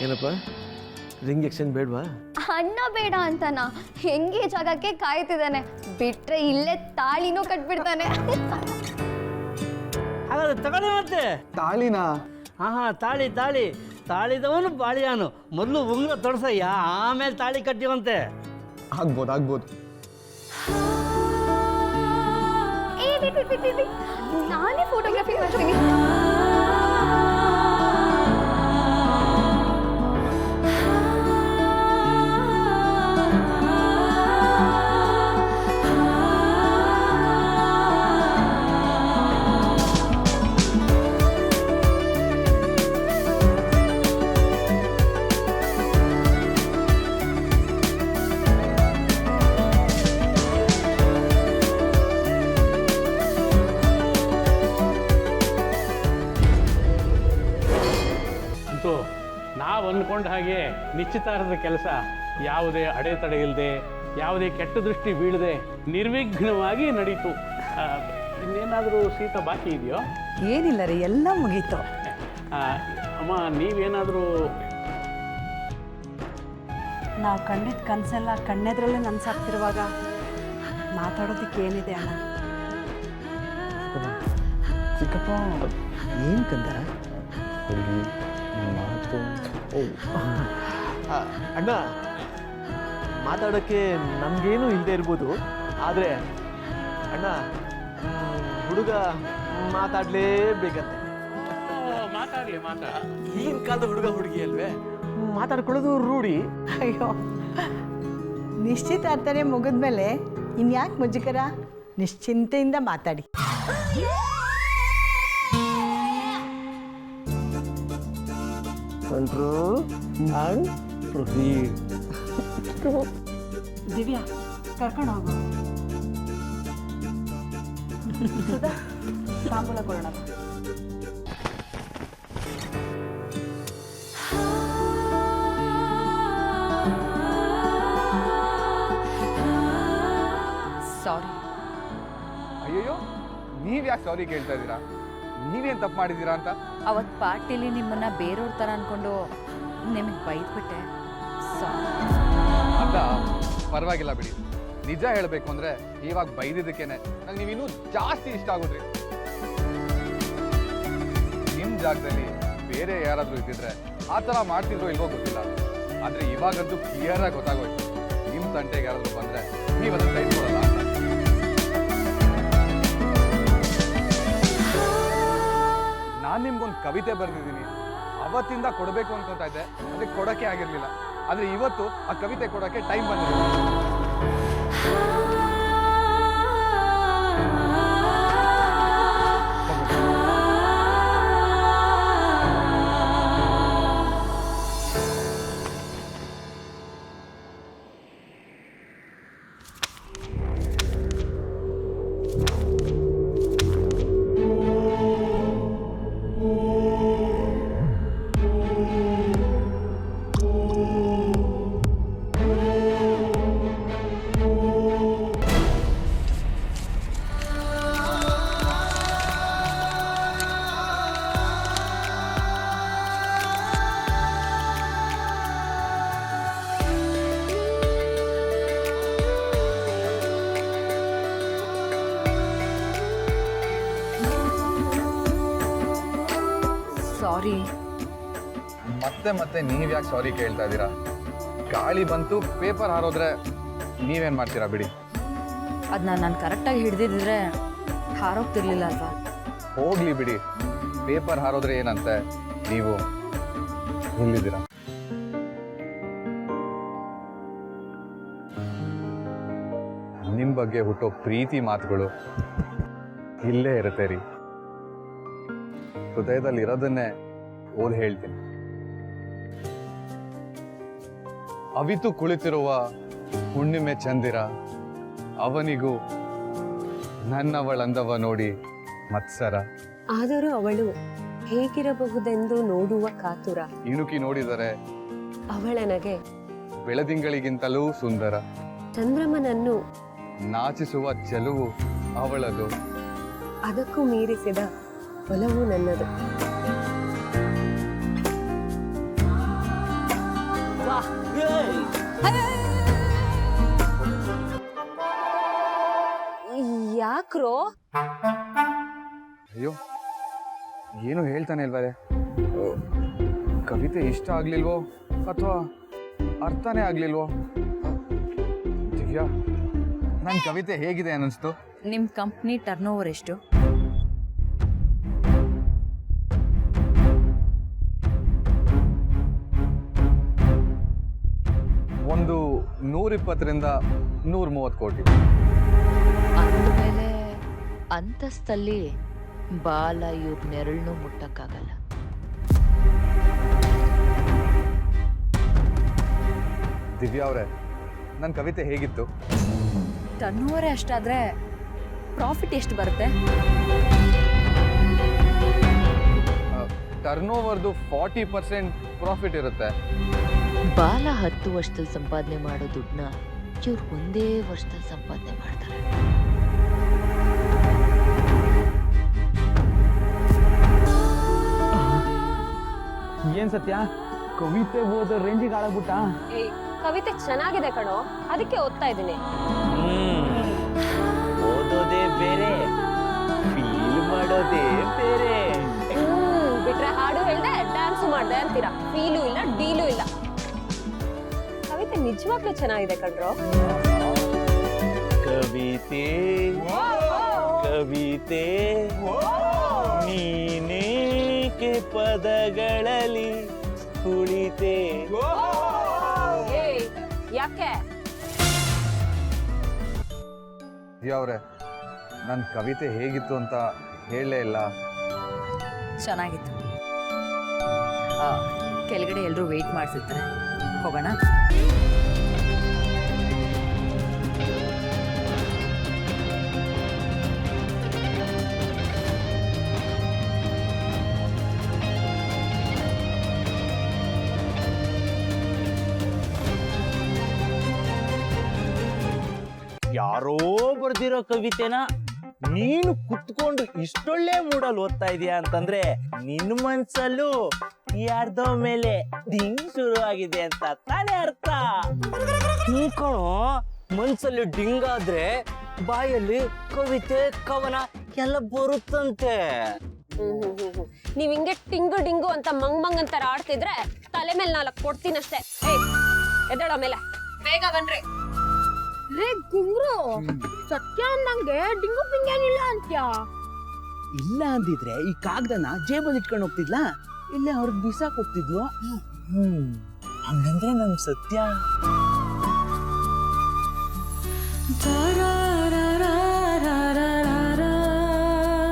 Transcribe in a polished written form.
ಏನಪ್ಪ ring exchange ಬೇಡವಾ? ಅಣ್ಣ ಬೇಡ ಅಂತನಾ? ಎಂಗೇಜ್ ಆಗಕ್ಕೆ ಕಾಯ್ತಿದ್ದಾನೆ, ಬಿಟ್ರೆ ಇಲ್ಲೇ ತಾಳಿನೂ ಕಟ್ಬಿಡ್ತಾನೆ. ಹಾಗಾದ್ರೆ ತಗೊಳ್ಳಿ ಮತ್ತೆ ತಾಳಿನಾ? ಹಾಂ ತಾಳಿ ತಾಳಿ ತಾಳಿದವನು ಬಾಳಿಯಾನು. ಮೊದಲು ಉಂಗುರ ತೊಡಸಯ್ಯ, ಆಮೇಲೆ ತಾಳಿ ಕಟ್ಟಿವಂತೆ. ಆಗ್ಬೋದು. ನಾನೇ ಫೋಟೋಗ್ರಫಿ ಮಾಡ್ತೀನಿ. ನಾವು ಅಂದ್ಕೊಂಡ ಹಾಗೆ ನಿಶ್ಚಿತಾರ್ಥದ ಕೆಲಸ ಯಾವುದೇ ಅಡೆತಡೆ ಇಲ್ಲದೆ, ಯಾವುದೇ ಕೆಟ್ಟ ದೃಷ್ಟಿ ಬೀಳದೆ ನಿರ್ವಿಘ್ನವಾಗಿ ನಡೀತು. ಇನ್ನೇನಾದರೂ ಸೀತಾ ಬಾಕಿ ಇದೆಯೋ? ಏನಿಲ್ಲ ರೀ, ಎಲ್ಲ ಮುಗೀತು. ಅಮ್ಮ, ನೀವೇನಾದರೂ ನಾವು ಕಂಡಿದ್ದ ಕನಸೆಲ್ಲ ಕಣ್ಣೆದ್ರಲ್ಲೇ ನನ್ಸಾಗ್ತಿರುವಾಗ ಮಾತಾಡೋದಕ್ಕೆ ಏನಿದೆ ಅಣ್ಣ? ಚಿಕ್ಕಪ್ಪ ಏನು ಕಂದ? ಮಾತು ಅಣ್ಣ, ಮಾತಾಡೋಕ್ಕೆ ನಮಗೇನು ಇಲ್ಲದೆ ಇರ್ಬೋದು, ಆದರೆ ಅಣ್ಣ ಹುಡುಗ ಮಾತಾಡಲೇಬೇಕಂತೆ. ಈಗಿನ ಕಾಲದ ಹುಡುಗ ಹುಡುಗಿ ಅಲ್ವೇ, ಮಾತಾಡ್ಕೊಳ್ಳೋದು ರೂಢಿ. ಅಯ್ಯೋ, ನಿಶ್ಚಿತಾರ್ಥನೆ ಮುಗಿದ್ಮೇಲೆ ಇನ್ಯಾಕೆ ಮುಜುಗರ? ನಿಶ್ಚಿಂತೆಯಿಂದ ಮಾತಾಡಿ. ದಿವ್ಯಾ, ಕರ್ಕೊಂಡು ಹೋಗು. ತಾಂಬೂಲ ಕೊಡೋಣ. ಸಾರಿ. ಅಯ್ಯಯ್ಯೋ, ನೀವ್ಯಾಕೆ ಸಾರಿ ಕೇಳ್ತಾ ಇದ್ದೀರಾ? ನೀವೇನು ತಪ್ಪು ಮಾಡಿದ್ದೀರಾ ಅಂತ? ಅವತ್ತು ಪಾರ್ಟಿಲಿ ನಿಮ್ಮನ್ನ ಬೇರೆಯವ್ರ ಥರ ಅನ್ಕೊಂಡು ನಿಮಗೆ ಬೈದ್ಬಿಟ್ಟೆ. ಅಂತ ಪರವಾಗಿಲ್ಲ ಬಿಡಿ. ನಿಜ ಹೇಳಬೇಕು ಅಂದರೆ ಇವಾಗ ಬೈದಿದ್ದಕ್ಕೇನೆ ನಂಗೆ ನೀವಿನ್ನೂ ಜಾಸ್ತಿ ಇಷ್ಟ ಆಗೋದ್ರಿ. ನಿಮ್ಮ ಜಾಗದಲ್ಲಿ ಬೇರೆ ಯಾರಾದರೂ ಇದ್ದಿದ್ರೆ ಆ ಥರ ಮಾಡ್ತಿದ್ರೋ ಇಲ್ವೋ ಗೊತ್ತಿಲ್ಲ, ಆದರೆ ಇವಾಗಂತೂ ಕ್ಲಿಯರಾಗಿ ಗೊತ್ತಾಗೋಯ್ತು. ನಿಮ್ಮ ತಂಟೆಗೆ ಯಾರಾದರೂ ಬಂದರೆ ನೀವು ಅದನ್ನು ಕೈಗೊಳ್ಳಲ್ಲ ಅಂತ. ನಾನು ನಿಮ್ಗೊಂದು ಕವಿತೆ ಬರೆದಿದ್ದೀನಿ, ಅವತ್ತಿಂದ ಕೊಡಬೇಕು ಅನ್ಕೊತಾ ಇದ್ದೆ, ಅದಕ್ಕೆ ಕೊಡೋಕ್ಕೆ ಆಗಿರಲಿಲ್ಲ. ಆದರೆ ಇವತ್ತು ಆ ಕವಿತೆ ಕೊಡೋಕ್ಕೆ ಟೈಮ್ ಬಂದಿದೆ. ಸಾರಿ. ಮತ್ತೆ ನೀವ್ಯಾಕೆ ಸಾರಿ ಕೇಳ್ತಾ ಇದ್ದೀರಾ? ಗಾಳಿ ಬಂತು, ಪೇಪರ್ ಹಾರೋದ್ರೆ ನೀವೇನು ಮಾಡ್ತೀರಾ ಬಿಡಿ. ಅದನ್ನ ನಾನು ಕರೆಕ್ಟಾಗಿ ಹಿಡ್ದಿದ್ರೆ ಹಾರೋಗ್ತಿರ್ಲಿಲ್ಲ ಅಲ್ವಾ? ಹೋಗ್ಲಿ ಬಿಡಿ, ಪೇಪರ್ ಹಾರೋದ್ರೆ ಏನಂತೆ, ನೀವು ಇಲ್ಲಿದ್ದೀರಾ. ನಿಮ್ಮ ಬಗ್ಗೆ ಹುಟ್ಟೋ ಪ್ರೀತಿ ಮಾತುಗಳು ಇಲ್ಲೇ ಇರುತ್ತೆ ರೀ. ಹೃದಯದಲ್ಲಿ ಇರೋದನ್ನೇ ಓದಿ ಹೇಳ್ತೀನಿ. ಅವಿತು ಕುಳಿತಿರುವ ಹುಣ್ಣಿಮೆ ಚಂದಿರ, ಅವನಿಗೂ ನನ್ನವಳಂದವ ನೋಡಿ ಮತ್ಸರ. ಆದರೂ ಅವಳು ಹೇಗಿರಬಹುದೆಂದು ನೋಡುವ ಕಾತುರ. ಇಣುಕಿ ನೋಡಿದರೆ ಅವಳ ನಗೆ ಬೆಳದಿಂಗಳಿಗಿಂತಲೂ ಸುಂದರ. ಚಂದ್ರಮನನ್ನು ನಾಚಿಸುವ ಚೆಲುವು ಅವಳದು, ಅದಕ್ಕೂ ಮೀರಿಸಿದ ಒಲವು ನನ್ನದು. ಯಾಕ್ರೋ? ಅಯ್ಯೋ ಏನು ಹೇಳ್ತಾನೆ ಇಲ್ವೇ? ಕವಿತೆ ಇಷ್ಟ ಆಗ್ಲಿಲ್ವೋ ಅಥವಾ ಅರ್ಥನೇ ಆಗ್ಲಿಲ್ವೋ? ದಿವ್ಯಾ, ನನ್ನ ಕವಿತೆ ಹೇಗಿದೆ ಅನ್ನಿಸ್ತು? ನಿಮ್ಮ ಕಂಪ್ನಿ ಟರ್ನ್ ಓವರ್ ಎಷ್ಟು? ಒಂದು 120ರಿಂದ 130 ಕೋಟಿ. ಅಂದಮೇಲೆ ಅಂತಸ್ತಲ್ಲಿ ಬಾಲ ಇವ್ರ ನೆರಳನ್ನು ಮುಟ್ಟಕ್ಕಾಗಲ್ಲ. ದಿವ್ಯಾ ಅವರೇ, ನನ್ನ ಕವಿತೆ ಹೇಗಿತ್ತು? ಟರ್ನ್ ಓವರೇ ಅಷ್ಟಾದ್ರೆ ಪ್ರಾಫಿಟ್ ಎಷ್ಟು ಬರುತ್ತೆ? ಟರ್ನ್ ಓವರ್ದು 40% ಪ್ರಾಫಿಟ್ ಇರುತ್ತೆ. ಬಾಲ 10 ವರ್ಷದಲ್ಲಿ ಸಂಪಾದನೆ ಮಾಡೋ ದುಡ್ಡನ್ನ ಇವ್ರು ಒಂದೇ ವರ್ಷದಲ್ಲಿ ಸಂಪಾದನೆ ಮಾಡ್ತಾರೆ. ಏನ್ ಸತ್ಯ, ಕವಿತೆ ಓದೋ ರೇಂಜಿಗೆ ಆಳಾಗ್ಬಿಟ್ಟ? ಏಯ್, ಕವಿತೆ ಚೆನ್ನಾಗಿದೆ ಕಣೋ, ಅದಕ್ಕೆ ಓದ್ತಾ ಇದ್ದೀನಿ. ಓದೋದೇ ಬೇರೆ, ಫೀಲ್ ಮಾಡೋದೇ ಬೇರೆ. ಬಿಟ್ರೆ ಹಾಡು ಹೇಳ್ದೆ ಡ್ಯಾನ್ಸು ಮಾಡ್ದೆ ಅಂತೀರಾ. ಫೀಲು ಇಲ್ಲ, ಡೀಲು ಇಲ್ಲ. ಕವಿತೆ ನಿಜವಾಗ್ಲೂ ಚೆನ್ನಾಗಿದೆ ಕಣ್ರೋ. ಕವಿತೆ ಕವಿತೆ ನೀನೇಕೆ ಪದಗಳಲ್ಲಿ ಕುಳಿತೆ. ಏಯ್, ಯಾಕೆ? ದಿವ್ಯಾ ಅವರೇ, ನನ್ನ ಕವಿತೆ ಹೇಗಿತ್ತು ಅಂತ ಹೇಳಲೇ ಇಲ್ಲ. ಚೆನ್ನಾಗಿತ್ತು. ಕೆಳಗಡೆ ಎಲ್ಲರೂ ವೆಯ್ಟ್ ಮಾಡ್ತಿರ್ತಾರೆ, ಹೋಗೋಣ. ಯಾರೋ ಬರ್ದಿರೋ ಕವಿತೆನ ನೀನು ಕುತ್ಕೊಂಡು ಇಷ್ಟೊಳ್ಳೆ ಮೂಡಲ್ಲಿ ಓದ್ತಾ ಇದೀಯ ಅಂತಂದ್ರೆ ನಿನ್ನ ಮನ್ಸಲ್ಲೂ ಯಾರ್ದೋ ಮೇಲೆ ಡಿಂಗ್ ಶುರು ಆಗಿದೆ ಅಂತ ತಾನೇ ಅರ್ಥ. ಕಣೋ, ಮನ್ಸಲ್ಲಿ ಡಿಂಗ್ ಆದ್ರೆ ಬಾಯಲ್ಲಿ ಕವಿತೆ ಕವನ ಎಲ್ಲ ಬರುತ್ತಂತೆ. ನೀವ್ ಹಿಂಗೆ ಟಿಂಗು ಡಿಂಗು ಅಂತ ಮಂಗ್ ಅಂತಾರ ಆಡ್ತಿದ್ರೆ ತಲೆ ಮೇಲೆ 4 ಕೊಡ್ತೀನಷ್ಟೇ. ಏಯ್, ಎದ್ದೇಳ ಮೇಲೆ, ಬೇಗ ಬನ್ರಿ. ರೇ ಗುಂಗ್ರು, ಸತ್ಯ ಅಂದಂಗೆ ಡಿಂಗು ಪಿಂಗೇನಿಲ್ಲ ಅಂತ್ಯಾ? ಇಲ್ಲ ಅಂದಿದ್ರೆ ಈ ಕಾಗದನ ಜೇಬಲ್ಲಿ ಇಟ್ಕೊಂಡು ಹೋಗ್ತಿದ್ಲಾ, ಇಲ್ಲೇ ಅವ್ರಿಗೆ ಬಿಸಾಕ್ ಹೋಗ್ತಿದ್ಲು. ಹಂಗಂದ್ರೆ ನಮ್ ಸತ್ಯ.